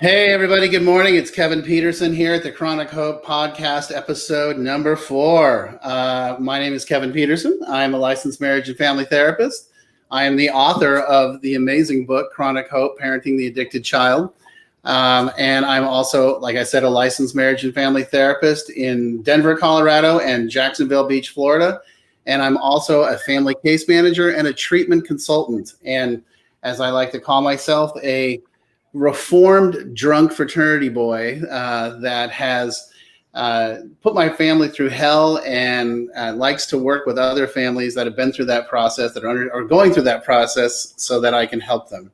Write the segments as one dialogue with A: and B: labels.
A: Hey, everybody. Good morning. It's Kevin Petersen here at the Chronic Hope podcast, episode number 4. My name is Kevin Petersen. I'm a licensed marriage and family therapist. I am the author of the amazing book, Chronic Hope, Parenting the Addicted Child. And I'm also, like I said, a licensed marriage and family therapist in Denver, Colorado, and Jacksonville Beach, Florida. And I'm also a family case manager and a treatment consultant. And as I like to call myself, a reformed drunk fraternity boy that has put my family through hell and likes to work with other families that have been through that process, that are going through that process, so that I can help them.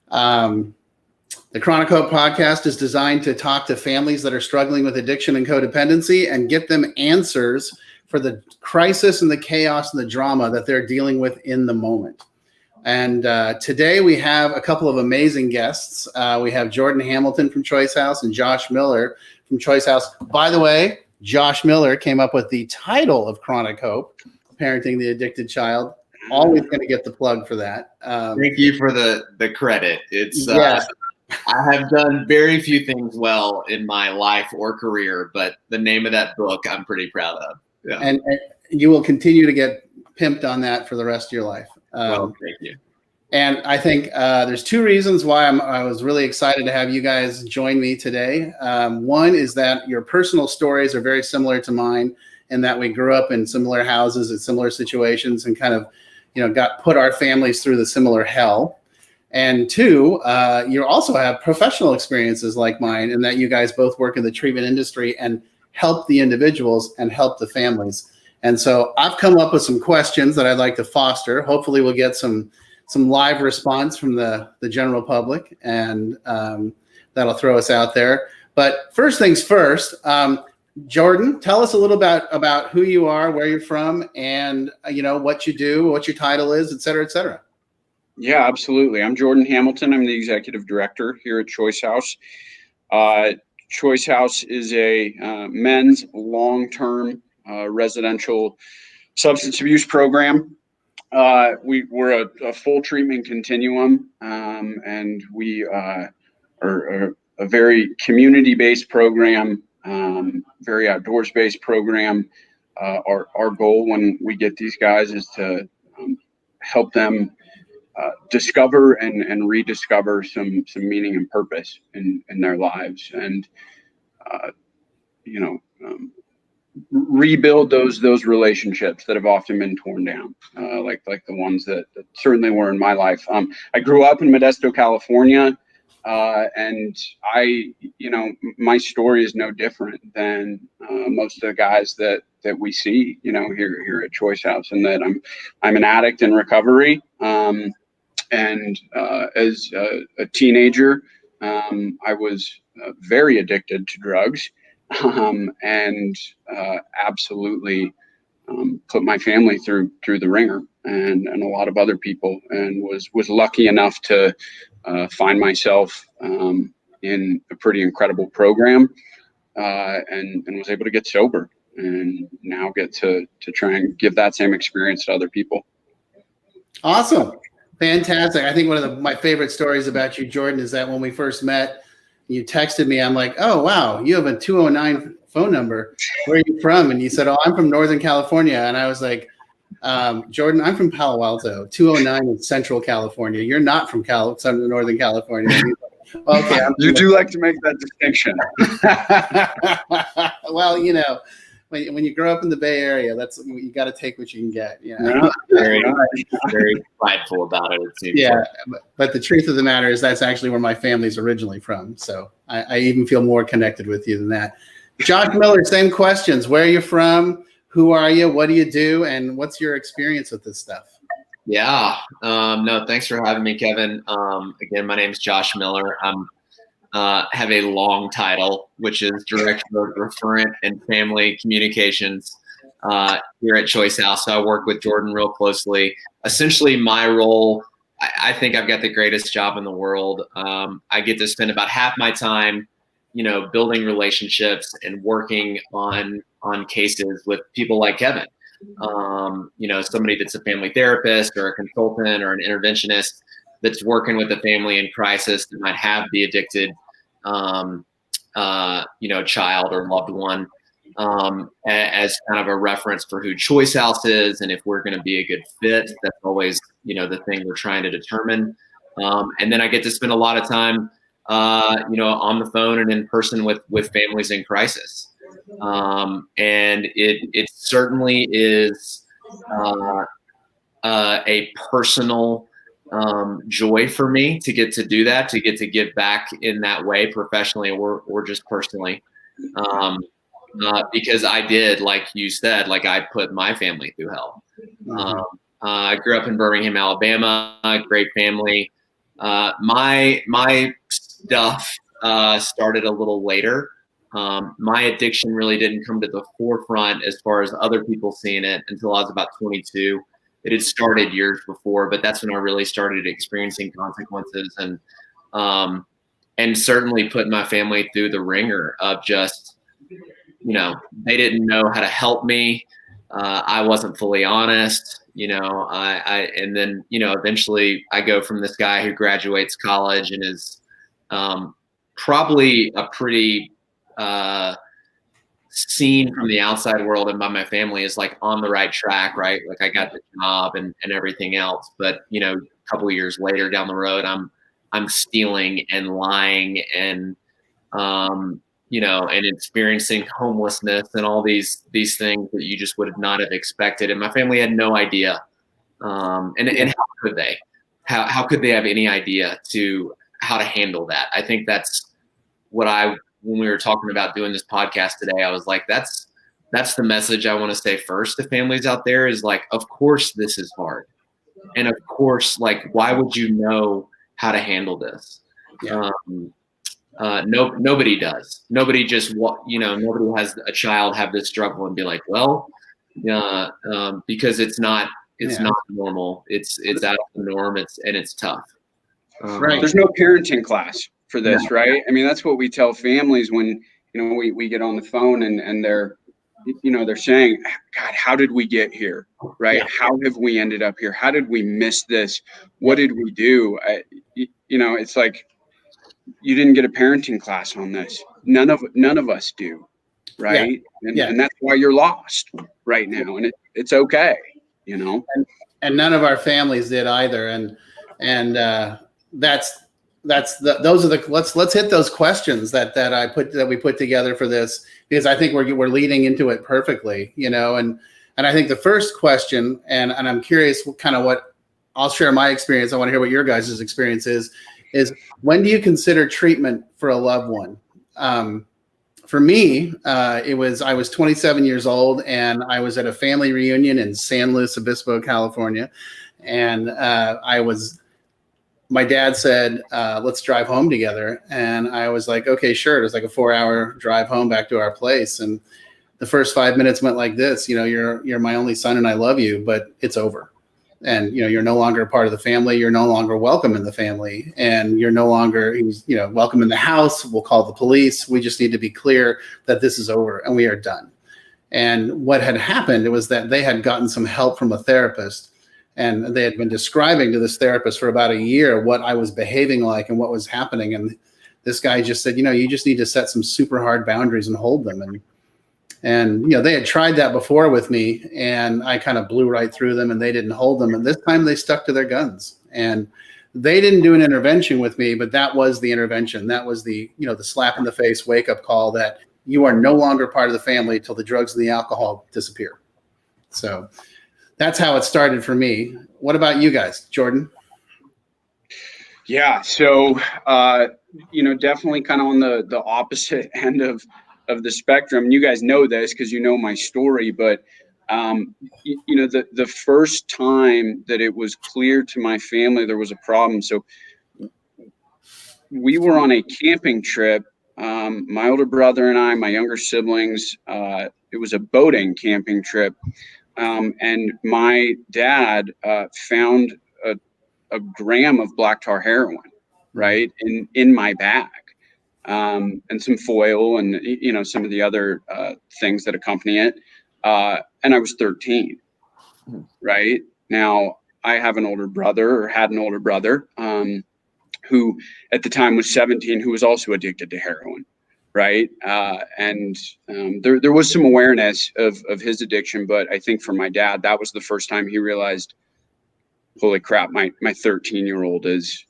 A: The Chronic Hope podcast is designed to talk to families that are struggling with addiction and codependency and get them answers for the crisis and the chaos and the drama that they're dealing with in the moment. And today we have a couple of amazing guests. We have Jordan Hamilton from Choice House and Josh Miller from Choice House. By the way, Josh Miller came up with the title of Chronic Hope, Parenting the Addicted Child. Always going to get the plug for that.
B: Thank you for the credit. It's I have done very few things well in my life or career, but the name of that book I'm pretty proud of. Yeah.
A: And you will continue to get pimped on that for the rest of your life.
B: Well, thank you.
A: And I think there's two reasons why I was really excited to have you guys join me today. One is that your personal stories are very similar to mine, and that we grew up in similar houses in similar situations and kind of, put our families through the similar hell. And two, you also have professional experiences like mine, in that you guys both work in the treatment industry and help the individuals and help the families. And so I've come up with some questions that I'd like to foster. Hopefully we'll get some live response from the general public, and that'll throw us out there. But first things first, Jordan, tell us a little about who you are, where you're from, and what you do, what your title is, et cetera, et cetera.
C: Yeah, absolutely. I'm Jordan Hamilton. I'm the executive director here at Choice House. Choice House is a men's long-term residential substance abuse program. We're a full treatment continuum, and we are a very community-based program, very outdoors-based program. Our goal when we get these guys is to help them discover and rediscover some meaning and purpose in their lives, and rebuild those relationships that have often been torn down, like the ones that certainly were in my life. I grew up in Modesto, California, and my story is no different than most of the guys that we see, here at Choice House, and that I'm an addict in recovery. And as a teenager, I was very addicted to drugs. And absolutely put my family through the ringer, and a lot of other people, and was lucky enough to find myself in a pretty incredible program, and was able to get sober, and now get to try and give that same experience to other people.
A: Awesome. Fantastic. I think one of my favorite stories about you, Jordan, is that when we first met, you texted me. I'm like, oh, wow, you have a 209 phone number. Where are you from? And you said, oh, I'm from Northern California. And I was like, Jordan, I'm from Palo Alto. 209 is Central California. You're not from Northern California. Okay.
C: You do like to make that distinction.
A: Well, when you grow up in the Bay Area, you got to take what you can get.
B: Very, very prideful about it. It seems.
A: Yeah, but the truth of the matter is that's actually where my family's originally from. So I even feel more connected with you than that. Josh Miller, same questions. Where are you from? Who are you? What do you do? And what's your experience with this stuff?
B: Yeah. No, thanks for having me, Kevin. Again, my name is Josh Miller. I'm have a long title, which is Director of Referent and Family Communications here at Choice House. So I work with Jordan real closely. Essentially, my role, I think I've got the greatest job in the world. I get to spend about half my time, building relationships and working on cases with people like Kevin. Somebody that's a family therapist or a consultant or an interventionist that's working with a family in crisis that might have the addicted child or loved one, as kind of a reference for who Choice House is, and if we're going to be a good fit. That's always, the thing we're trying to determine. And then I get to spend a lot of time, on the phone and in person with families in crisis. And it certainly is a personal joy for me to get to do that, to get to give back in that way, professionally or just personally. Because I did, like you said, like I put my family through hell. I grew up in Birmingham, Alabama, great family. My stuff started a little later. My addiction really didn't come to the forefront as far as other people seeing it until I was about 22. It had started years before, but that's when I really started experiencing consequences, and certainly put my family through the ringer of just, they didn't know how to help me. I wasn't fully honest, and then, eventually I go from this guy who graduates college and is probably a pretty seen from the outside world and by my family is like on the right track, right? Like I got the job and everything else, but a couple of years later down the road, I'm stealing and lying and and experiencing homelessness and all these things that you just would not have expected. And my family had no idea. And how could they? How could they have any idea to how to handle that? I think that's what when we were talking about doing this podcast today, I was like, that's the message I want to say first to families out there is like, of course this is hard. And of course, like, why would you know how to handle this?
A: Yeah.
B: Nobody does. Nobody just, nobody has a child have this struggle and be like, well, because it's not normal. It's out of the norm. It's tough.
A: Right.
C: There's no parenting class for this, right? I mean, that's what we tell families when, we get on the phone and they're saying, God, how did we get here? Right. Yeah. How have we ended up here? How did we miss this? What did we do? It's like, you didn't get a parenting class on this. None of us do. Right. Yeah. And that's why you're lost right now. And it's okay.
A: And none of our families did either. And let's hit those questions that we put together for this, because I think we're leading into it perfectly, and I think the first question, and I'm curious what I'll share my experience. I want to hear what your guys' experience is when do you consider treatment for a loved one? For me, I was 27 years old and I was at a family reunion in San Luis Obispo, California. And my dad said, let's drive home together. And I was like, okay, sure. It was like a 4-hour drive home back to our place. And the first 5 minutes went like this, you're my only son and I love you, but it's over. And, you're no longer a part of the family. You're no longer welcome in the family, and you're no longer, welcome in the house. We'll call the police. We just need to be clear that this is over and we are done. And what had happened was that they had gotten some help from a therapist, and they had been describing to this therapist for about a year what I was behaving like and what was happening. And this guy just said, you just need to set some super hard boundaries and hold them. And they had tried that before with me, and I kind of blew right through them, and they didn't hold them. And this time they stuck to their guns, and they didn't do an intervention with me, but that was the intervention. That was the slap in the face, wake up call that you are no longer part of the family till the drugs and the alcohol disappear. So that's how it started for me. What about you guys, Jordan?
C: Yeah. So, definitely kind of on the opposite end of the spectrum. You guys know this because you know my story, but the first time that it was clear to my family there was a problem. So we were on a camping trip. My older brother and I, my younger siblings, it was a boating camping trip. And my dad found a gram of black tar heroin, right, in my bag. And some foil and, some of the other things that accompany it. And I was 13, right? Now, I have an older brother, or had an older brother, who at the time was 17, who was also addicted to heroin. Right. There was some awareness of his addiction. But I think for my dad, that was the first time he realized, holy crap, my 13-year-old is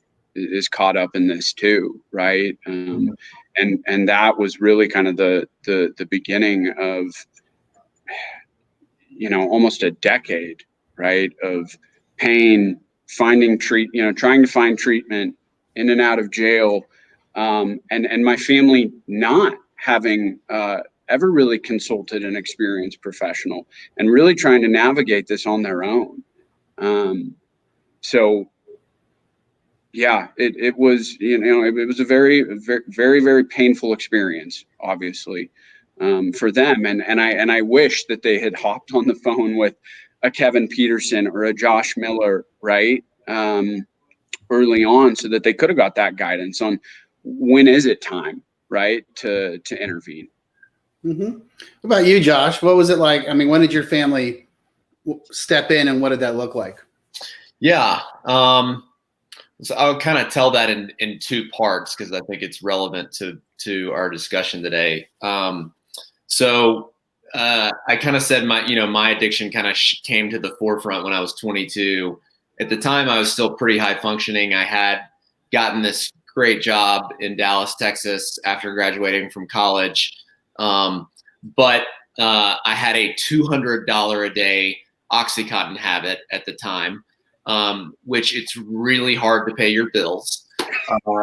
C: caught up in this too. Right. And that was really kind of the beginning of, almost a decade, right, of pain, trying to find treatment, in and out of jail, and my family not having ever really consulted an experienced professional, and really trying to navigate this on their own. So yeah, it was, it was a very, very, very, very painful experience, obviously, for them. And I wish that they had hopped on the phone with a Kevin Petersen or a Josh Miller, right, early on, so that they could have got that guidance on when is it time, right, to intervene.
A: Mm-hmm. What about you, Josh? What was it like? I mean, when did your family step in, and what did that look like?
B: Yeah. So I'll kind of tell that in two parts, because I think it's relevant to our discussion today. So I kind of said my addiction kind of came to the forefront when I was 22. At the time, I was still pretty high functioning. I had gotten this great job in Dallas, Texas, after graduating from college. But I had a $200 a day OxyContin habit at the time. Which it's really hard to pay your bills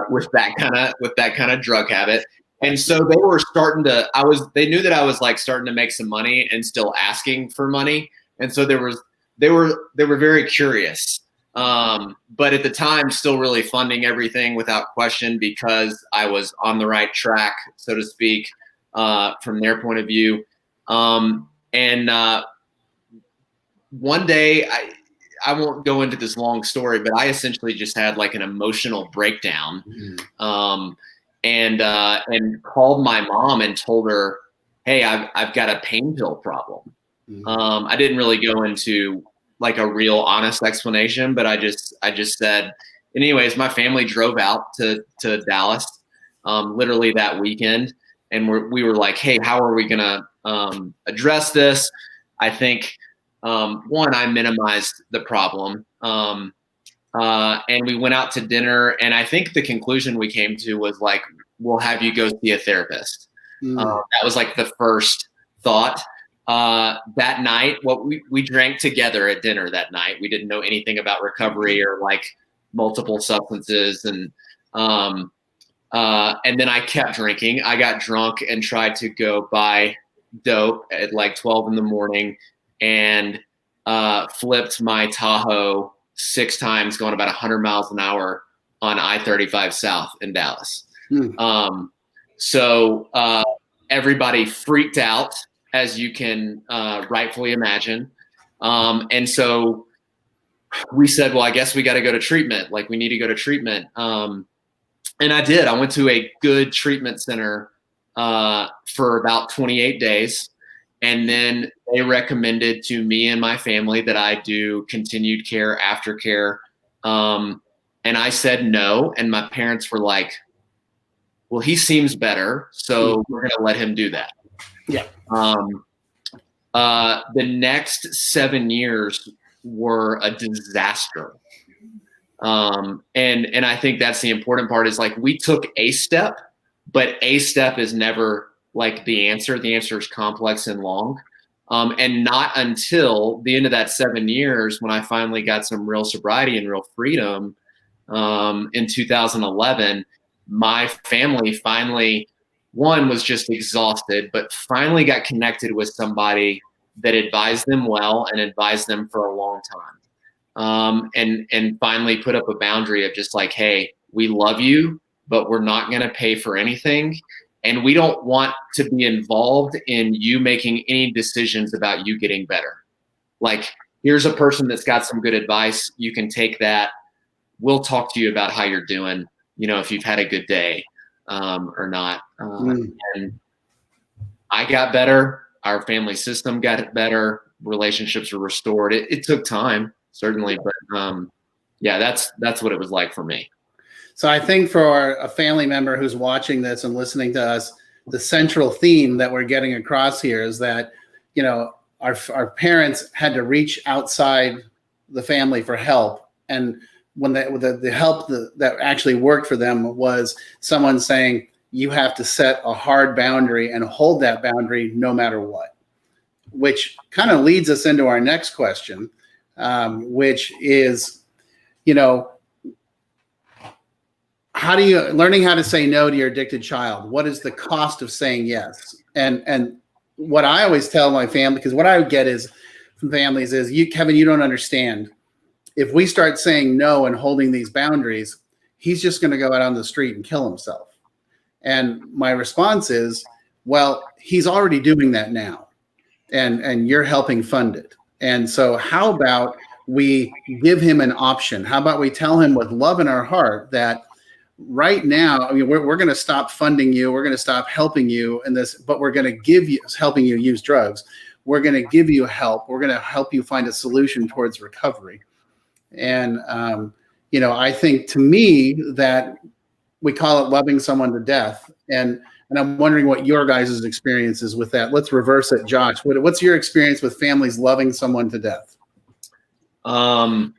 B: with that kind of drug habit. And so they were they knew that I was like starting to make some money and still asking for money. And so they were very curious. But at the time, still really funding everything without question, because I was on the right track, so to speak, from their point of view. One day I won't go into this long story, but I essentially just had like an emotional breakdown, and called my mom and told her, "Hey, I've got a pain pill problem." I didn't really go into like a real honest explanation, but I just said, anyways, my family drove out to Dallas, literally that weekend, and we were like, "Hey, how are we gonna address this?" I think. One, I minimized the problem, and we went out to dinner, and I think the conclusion we came to was like, we'll have you go see a therapist. That was like the first thought. That night, we drank together at dinner that night. We didn't know anything about recovery or like multiple substances, and then I kept drinking. I got drunk and tried to go buy dope at like 12 in the morning, and flipped my Tahoe 6 times, going about 100 miles an hour on I-35 South in Dallas. So everybody freaked out, as you can rightfully imagine. And so we said, well, I guess we got to go to treatment. Like, we need to go to treatment. And I did. I went to a good treatment center for about 28 days. And then they recommended to me and my family that I do continued care, aftercare. And I said no. And my parents were like, well, he seems better, so we're going to let him do that.
A: Yeah.
B: The next 7 years were a disaster. And I think that's the important part, is like, we took a step, but a step is never like the answer. The answer is complex and long. And not until the end of that 7 years, when I finally got some real sobriety and real freedom, in 2011, my family finally, one, was just exhausted, but finally got connected with somebody that advised them well and advised them for a long time. And finally put up a boundary of just like, hey, we love you, but we're not going to pay for anything. And we don't want to be involved in you making any decisions about you getting better. Like, here's a person that's got some good advice. You can take that. We'll talk to you about how you're doing, if you've had a good day or not. And I got better. Our family system got better. Relationships were restored. It took time, certainly. But yeah, that's what it was like for me.
A: So I think for a family member who's watching this and listening to us, the central theme that we're getting across here is that, you know, our parents had to reach outside the family for help. And when the help that actually worked for them was someone saying, you have to set a hard boundary and hold that boundary no matter what, which kind of leads us into our next question, which is, you know, learning how to say no to your addicted child? What is the cost of saying yes? And what I always tell my family, because what I get is from families is, Kevin, you don't understand. If we start saying no and holding these boundaries, he's just going to go out on the street and kill himself. And my response is, well, he's already doing that now, and you're helping fund it. And so how about we give him an option? How about we tell him with love in our heart that right now, I mean, we're going to stop funding you. We're going to stop helping you in this, but we're going to give you, helping you use drugs. We're going to give you help. We're going to help you find a solution towards recovery. And, you know, I think to me that we call it loving someone to death. And I'm wondering what your guys' experience is with that. Let's reverse it. Josh, what's your experience with families loving someone to death?
B: Man,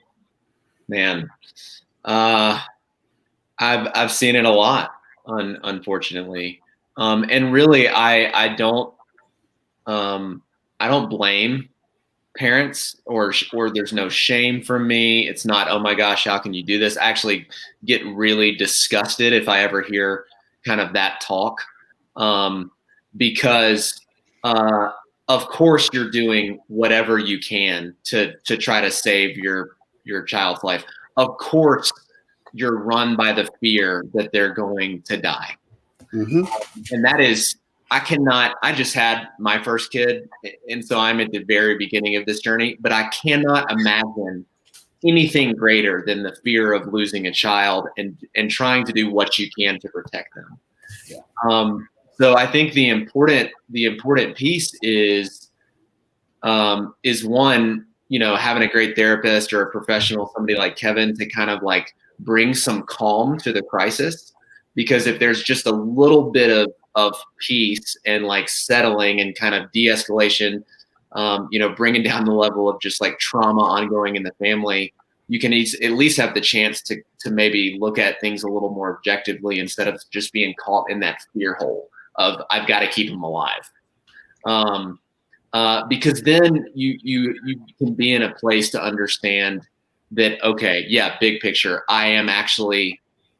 B: I've seen it a lot, unfortunately. And really, I don't blame parents, or there's no shame from me. It's not, oh my gosh, how can you do this? I actually get really disgusted if I ever hear kind of that talk, because of course you're doing whatever you can to try to save your child's life. Of course you're run by the fear that they're going to die.
A: Mm-hmm.
B: And that is, I just had my first kid, and so I'm at the very beginning of this journey, but I cannot imagine anything greater than the fear of losing a child and trying to do what you can to protect them.
A: Yeah.
B: So I think the important piece is one, you know, having a great therapist or a professional, somebody like Kevin, to kind of like bring some calm to the crisis. Because if there's just a little bit of peace and like settling and kind of de-escalation, you know, bringing down the level of just like trauma ongoing in the family, you can at least have the chance to maybe look at things a little more objectively instead of just being caught in that fear hole of I've got to keep them alive. Because then you can be in a place to understand that, okay, yeah, big picture,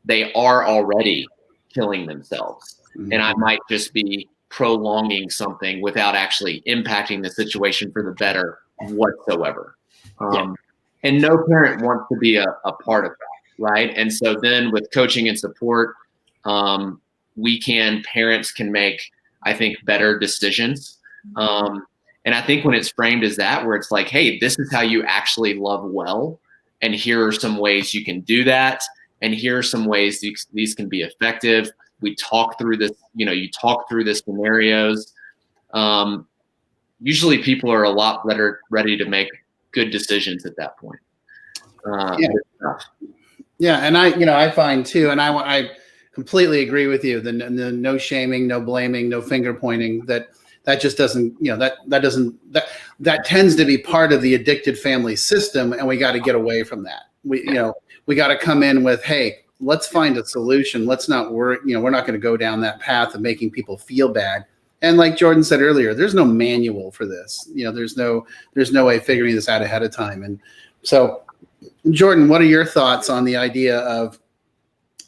B: they are already killing themselves. Mm-hmm. And I might just be prolonging something without actually impacting the situation for the better whatsoever. And no parent wants to be a part of that, right? And so then with coaching and support, parents can make, I think, better decisions. And I think when it's framed as that, where it's like, hey, this is how you actually love well, and here are some ways you can do that, and here are some ways these can be effective. We talk through this, you talk through the scenarios. Usually people are a lot better ready to make good decisions at that point.
A: Yeah. And I find too, and I completely agree with you. The no shaming, no blaming, no finger pointing, that just doesn't, that tends to be part of the addicted family system. And we got to get away from that. We got to come in with, hey, let's find a solution. Let's not worry. We're not going to go down that path of making people feel bad. And like Jordan said earlier, there's no manual for this. There's no way of figuring this out ahead of time. And so, Jordan, what are your thoughts on the idea of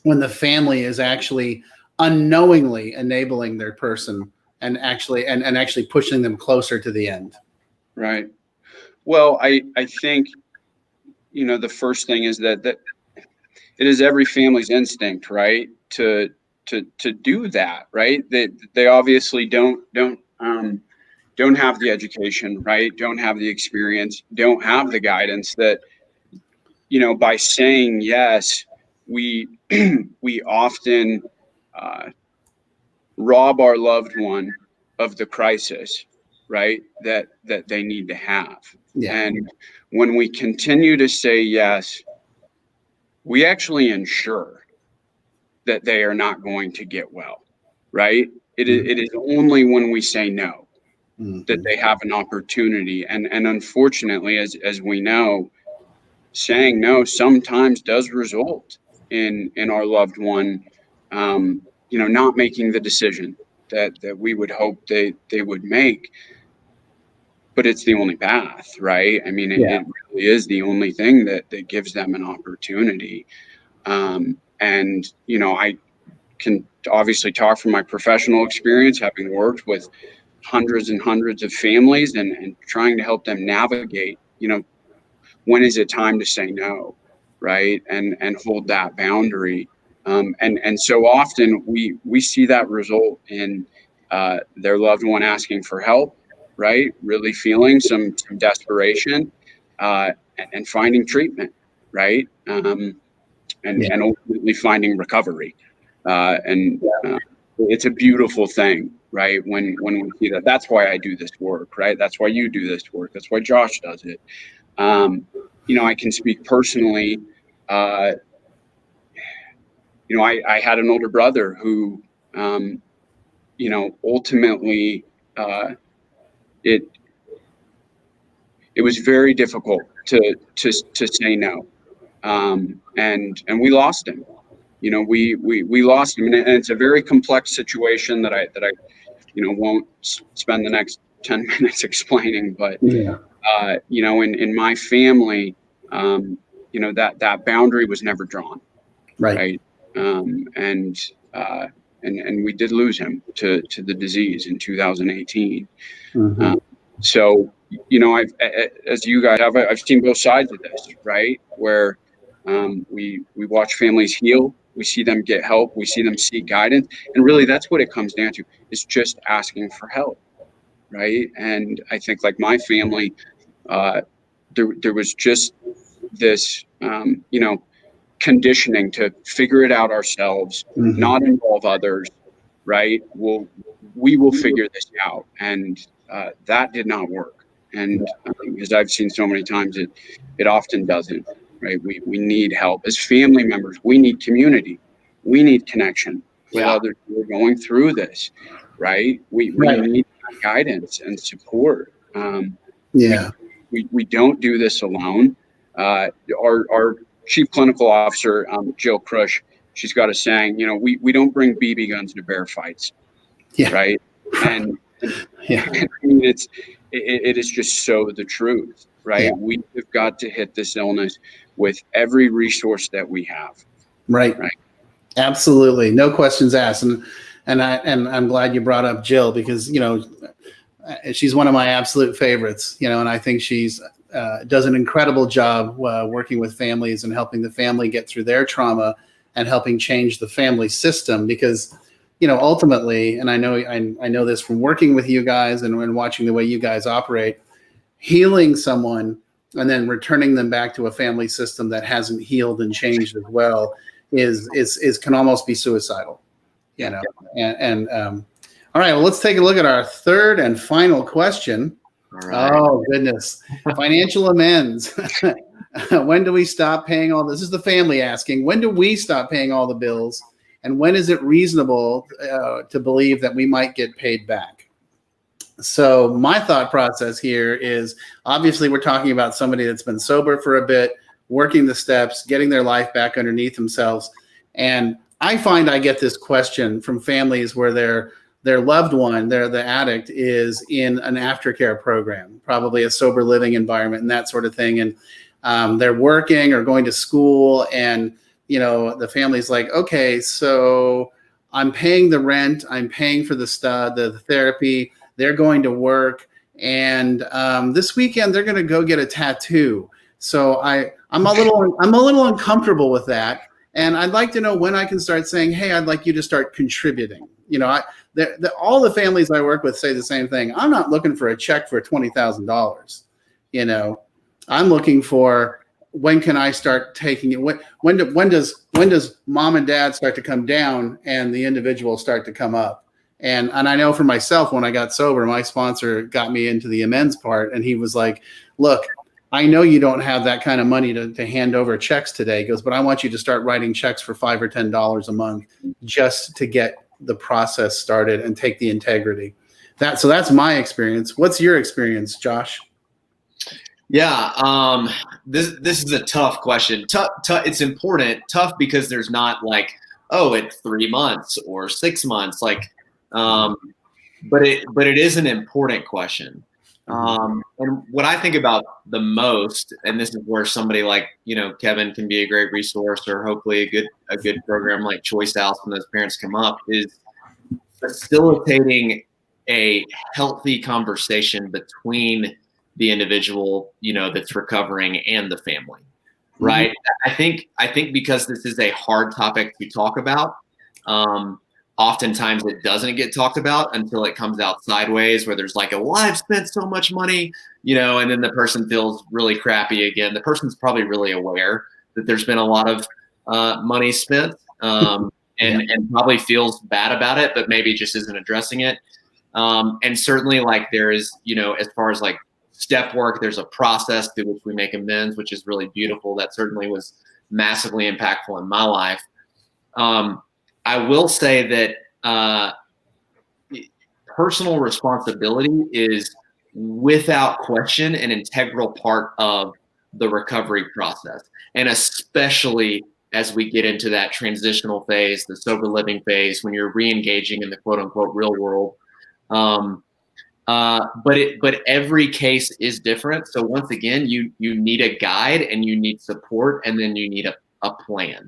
A: when the family is actually unknowingly enabling their person and actually pushing them closer to the end?
C: Right. Well, I think, the first thing is that it is every family's instinct, right, to do that, right? They obviously don't have the education, right? Don't have the experience, don't have the guidance that, by saying yes, we often rob our loved one of the crisis, right, that they need to have.
A: Yeah.
C: And when we continue to say yes, we actually ensure that they are not going to get well, right? It is only when we say no that they have an opportunity. And unfortunately, as we know, saying no sometimes does result in our loved one, not making the decision that we would hope they would make. But it's the only path, right? I mean, it really is the only thing that gives them an opportunity. And I can obviously talk from my professional experience, having worked with hundreds and hundreds of families and trying to help them navigate, when is it time to say no, right? And hold that boundary. And so often we see that result in their loved one asking for help, right? Really feeling some desperation, and finding treatment, right? And ultimately finding recovery. It's a beautiful thing, right? When we see that. That's why I do this work, right? That's why you do this work. That's why Josh does it. I can speak personally. I had an older brother who, ultimately, it was very difficult to say no, and we lost him. We lost him, and it's a very complex situation that I won't spend the next 10 minutes explaining, but in my family, that boundary was never drawn, right? And we did lose him to the disease in 2018. So as you guys have, I've seen both sides of this, right? Where we watch families heal, we see them get help, we see them seek guidance, and really that's what it comes down to, is just asking for help, right? And I think, like my family, there was just this conditioning to figure it out ourselves, not involve others, right? We will figure this out, and that did not work. And as I've seen so many times, it often doesn't, right? We need help as family members. We need community. We need connection with others who are going through this, right? We need guidance and support. We don't do this alone. Our chief clinical officer, Jill Crush, she's got a saying, we don't bring BB guns to bear fights, right? And I mean, it is just so the truth, right? We have got to hit this illness with every resource that we have.
A: Right. Absolutely. No questions asked. And I'm glad you brought up Jill, because, she's one of my absolute favorites, and I think she's does an incredible job working with families and helping the family get through their trauma and helping change the family system, because ultimately, and I know this from working with you guys and watching the way you guys operate, healing someone and then returning them back to a family system that hasn't healed and changed as well is can almost be suicidal, And all right, well, let's take a look at our third and final question. Right. Oh goodness, financial amends. When do we stop paying all this? This is the family asking. When do we stop paying all the bills? And when is it reasonable to believe that we might get paid back? So my thought process here is, obviously we're talking about somebody that's been sober for a bit, working the steps, getting their life back underneath themselves. And I find I get this question from families where their loved one, the addict, is in an aftercare program, probably a sober living environment and that sort of thing. And they're working or going to school, and the family's like, okay, so I'm paying the rent, I'm paying for the therapy, they're going to work, and this weekend they're going to go get a tattoo. So I'm a little uncomfortable with that, and I'd like to know when I can start saying, hey, I'd like you to start contributing. All the families I work with say the same thing. I'm not looking for a check for $20,000. I'm looking for, when can I start taking it? When does mom and dad start to come down and the individual start to come up? And I know for myself, when I got sober, my sponsor got me into the amends part, and he was like, look, I know you don't have that kind of money to hand over checks today. He goes, but I want you to start writing checks for $5 or $10 a month just to get the process started and take the integrity. So that's my experience. What's your experience, Josh?
B: Yeah, this is a tough question. Tough, it's important. Tough because there's not like, oh, it's 3 months or 6 months. Like, but it is an important question. And what I think about the most, and this is where somebody like, Kevin can be a great resource, or hopefully a good program like Choice House when those parents come up, is facilitating a healthy conversation between the individual, that's recovering and the family. Right. I think because this is a hard topic to talk about, oftentimes it doesn't get talked about until it comes out sideways, where there's like, well, I've spent so much money, and then the person feels really crappy again. The person's probably really aware that there's been a lot of money spent, and probably feels bad about it, but maybe just isn't addressing it. And certainly, like, there is, as far as like step work, there's a process through which we make amends, which is really beautiful. That certainly was massively impactful in my life. I will say that personal responsibility is without question an integral part of the recovery process. And especially as we get into that transitional phase, the sober living phase, when you're re-engaging in the quote unquote real world. But every case is different. So once again, you need a guide, and you need support, and then you need a plan.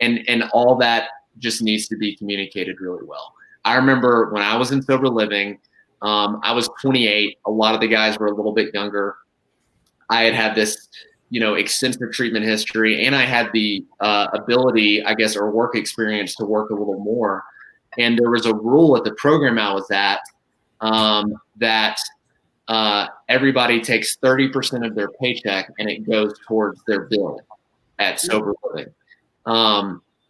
B: And all that just needs to be communicated really well. I remember when I was in sober living, I was 28. A lot of the guys were a little bit younger. I had this, extensive treatment history, and I had the ability, I guess, or work experience to work a little more. And there was a rule at the program I was at, that everybody takes 30% of their paycheck and it goes towards their bill at sober living.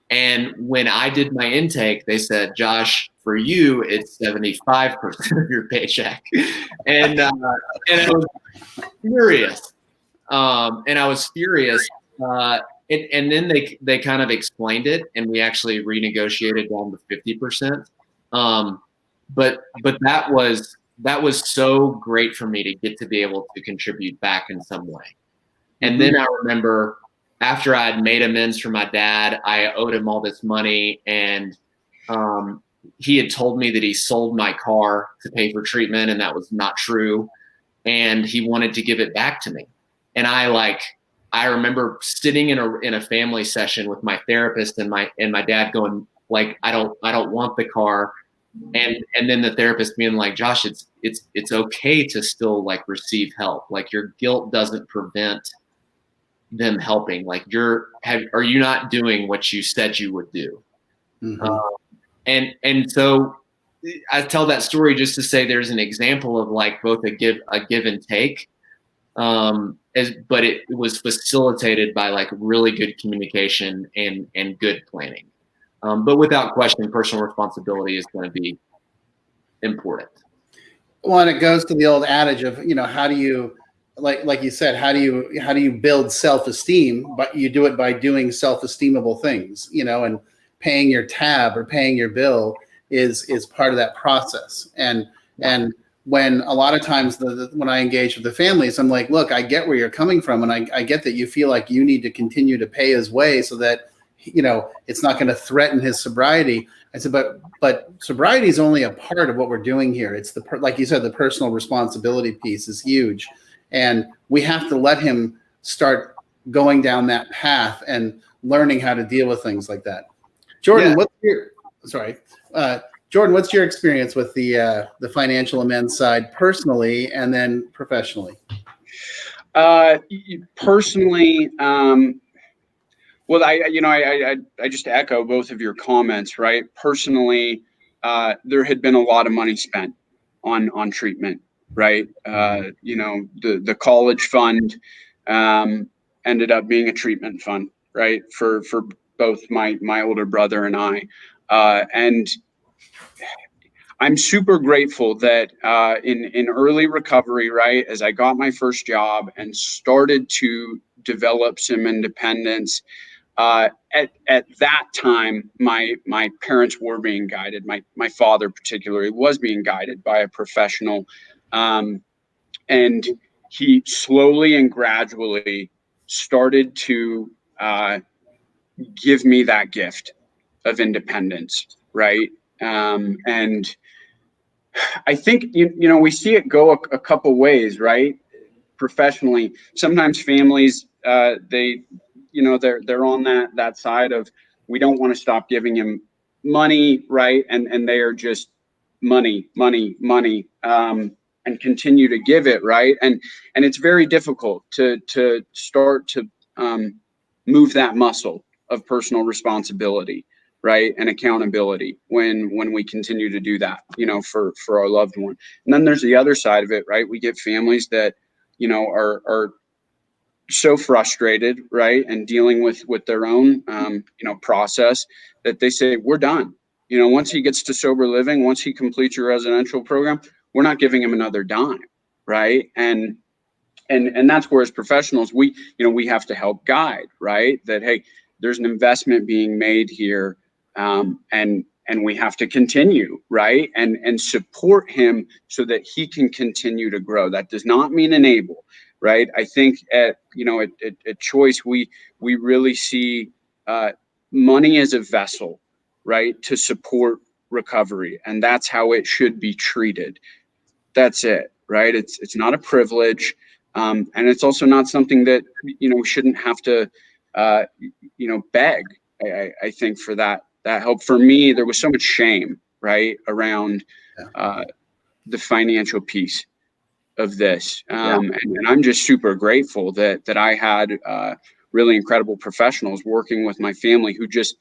B: And when I did my intake, they said, Josh, for you, it's 75% of your paycheck. And I was furious. And then they kind of explained it, and we actually renegotiated down to 50%. But that was so great for me to get to be able to contribute back in some way. And then I remember, after I had made amends for my dad, I owed him all this money, and he had told me that he sold my car to pay for treatment, and that was not true. And he wanted to give it back to me. And I remember sitting in a family session with my therapist and my dad going, like, I don't want the car. And then the therapist being like, Josh, it's okay to still like receive help. Like, your guilt doesn't prevent them helping. Like, are you not doing what you said you would do? And so I tell that story just to say there's an example of like both a give and take, but it was facilitated by like really good communication and good planning. But without question, personal responsibility is going to be important.
A: Well, and it goes to the old adage of, how do you, like you said, how do you build self-esteem? But you do it by doing self-esteemable things, and paying your tab or paying your bill is part of that process. And when a lot of times when I engage with the families, I'm like, look, I get where you're coming from, and I get that you feel like you need to continue to pay his way so that it's not going to threaten his sobriety. I said, but sobriety is only a part of what we're doing here. It's like you said, the personal responsibility piece is huge, and we have to let him start going down that path and learning how to deal with things like that. Jordan, Jordan, what's your experience with the financial amends side, personally and then professionally?
C: Personally, well, I just echo both of your comments, right? Personally, there had been a lot of money spent on treatment, right? The college fund ended up being a treatment fund, right? For both my older brother and I. And I'm super grateful that in early recovery, right, as I got my first job and started to develop some independence, at that time, my parents were being guided. My father particularly was being guided by a professional, and he slowly and gradually started to give me that gift of independence, right? And I think we see it go a couple ways, right? Professionally, sometimes families they they're on that side of, we don't want to stop giving him money, right? And they are just money, money, money, and continue to give it, right? And it's very difficult to start to move that muscle of personal responsibility, right, and accountability when we continue to do that, for our loved one. And then there's the other side of it, right? We get families that are so frustrated, right, and dealing with their own process, that they say, we're done. Once he gets to sober living, once he completes your residential program, we're not giving him another dime, right? And that's where, as professionals, we have to help guide, right, that, hey, there's an investment being made here, and we have to continue, right, and support him so that he can continue to grow. That does not mean enable, right? I think at Choice, we really see money as a vessel, right, to support recovery, and that's how it should be treated. That's it, right? It's not a privilege, and it's also not something that we shouldn't have to beg. I think for that help. For me, there was so much shame, right, around the financial piece of this, and I'm just super grateful that I had really incredible professionals working with my family who just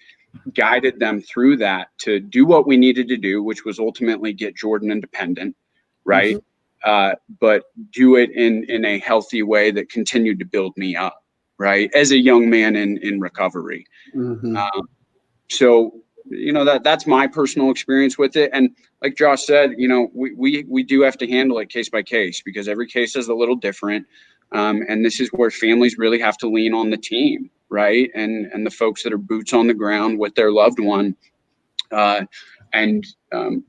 C: guided them through that to do what we needed to do, which was ultimately get Jordan independent, right? But do it in a healthy way that continued to build me up, right, as a young man in recovery. So that's my personal experience with it. And like Josh said, we do have to handle it case by case, because every case is a little different, and this is where families really have to lean on the team, right, and the folks that are boots on the ground with their loved one, and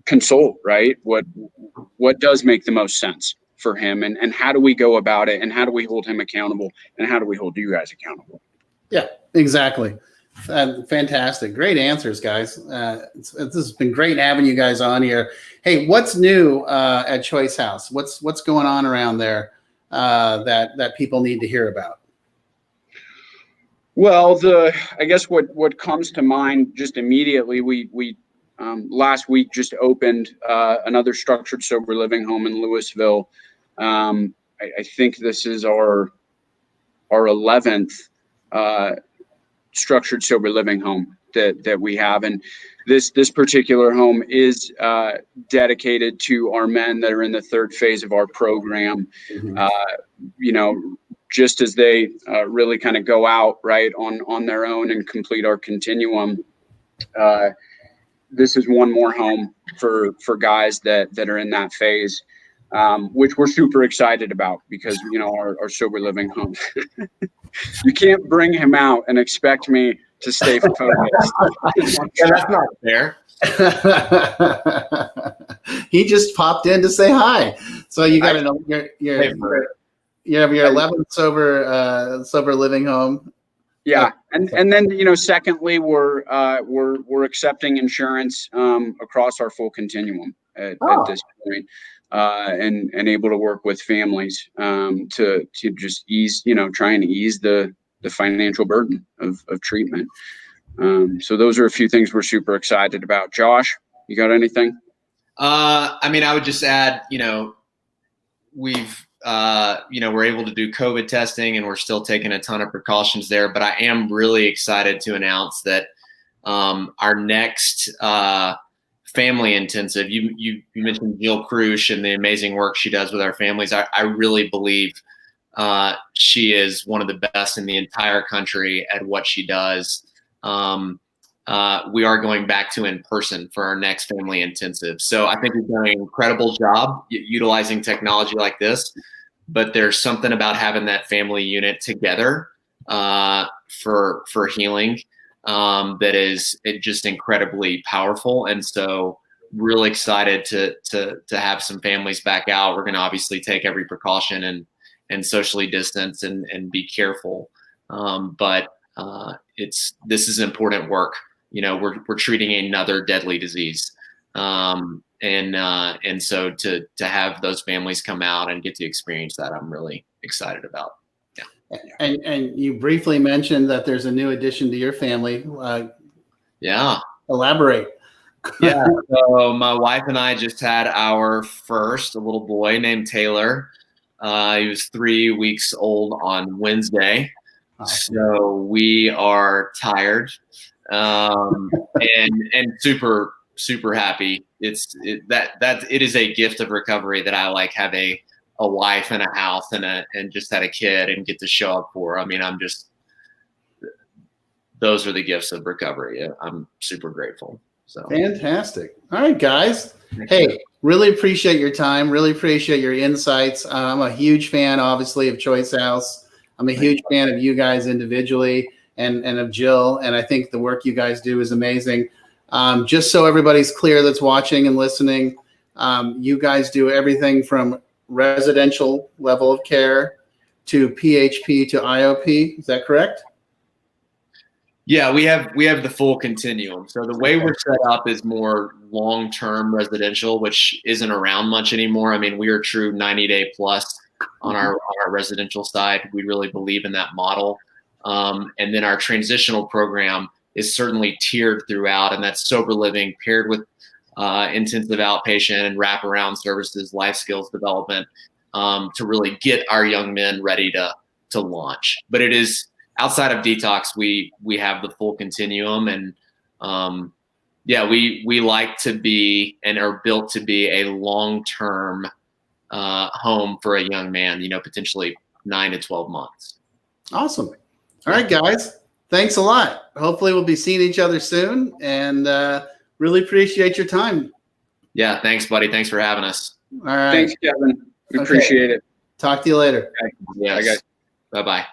C: consult, right, what does make the most sense for him, and how do we go about it, and how do we hold him accountable, and how do we hold you guys accountable?
A: Yeah, exactly. Fantastic. Great answers, guys. This has been great having you guys on here. Hey, what's new at Choice House? What's going on around there that people need to hear about?
C: Well, I guess what comes to mind just immediately, we last week just opened another structured sober living home in Louisville. I think this is our 11th structured sober living home that we have, and this particular home is dedicated to our men that are in the third phase of our program. Just as they really kind of go out, right, on their own and complete our continuum. This is one more home for guys that are in that phase, which we're super excited about, because our sober living home. You can't bring him out and expect me to stay focused.
B: Yeah, that's not fair.
A: He just popped in to say hi. So you got you have your 11th sober living home.
C: Yeah, and then secondly, we're accepting insurance across our full continuum at this point, and able to work with families to just ease, trying to ease the financial burden of treatment. So those are a few things we're super excited about. Josh, you got anything?
B: I would just add, we've we're able to do COVID testing, and we're still taking a ton of precautions there. But I am really excited to announce that our next family intensive, you mentioned Jill Krush and the amazing work she does with our families. I really believe she is one of the best in the entire country at what she does. we are going back to in person for our next family intensive. So I think we've done an incredible job utilizing technology like this, but there's something about having that family unit together for healing that is just incredibly powerful. And so really excited to have some families back out. We're going to obviously take every precaution and socially distance and be careful. But this is important work. We're treating another deadly disease. And so to have those families come out and get to experience that, I'm really excited about. Yeah.
A: And you briefly mentioned that there's a new addition to your family.
B: Yeah.
A: Elaborate.
B: Yeah. So my wife and I just had our first, a little boy named Taylor. He was 3 weeks old on Wednesday. So we are tired and super, super happy. It is a gift of recovery that I like have a wife and a house and just had a kid and get to show up for. I mean, those are the gifts of recovery. I'm super grateful. So
A: fantastic. All right, guys. Hey, really appreciate your time. Really appreciate your insights. I'm a huge fan, obviously, of Choice House. I'm a huge fan of you guys individually and of Jill. And I think the work you guys do is amazing. Just so everybody's clear that's watching and listening, you guys do everything from residential level of care to PHP to IOP. Is that correct?
B: Yeah, we have the full continuum. So the way we're set up is more long-term residential, which isn't around much anymore. I mean, we are true 90-day plus on our residential side. We really believe in that model. And then our transitional program is certainly tiered throughout, and that's sober living paired with intensive outpatient and wraparound services, life skills development, to really get our young men ready to launch. But it is outside of detox, we have the full continuum, and we like to be and are built to be a long-term home for a young man, potentially 9 to 12 months.
A: Awesome. All right, guys. Thanks a lot. Hopefully we'll be seeing each other soon, and really appreciate your time.
B: Yeah. Thanks, buddy. Thanks for having us.
A: All right.
C: Thanks, Kevin. We appreciate it.
A: Talk to you later.
C: Okay.
B: Yes.
C: Bye, guys.
B: Bye-bye.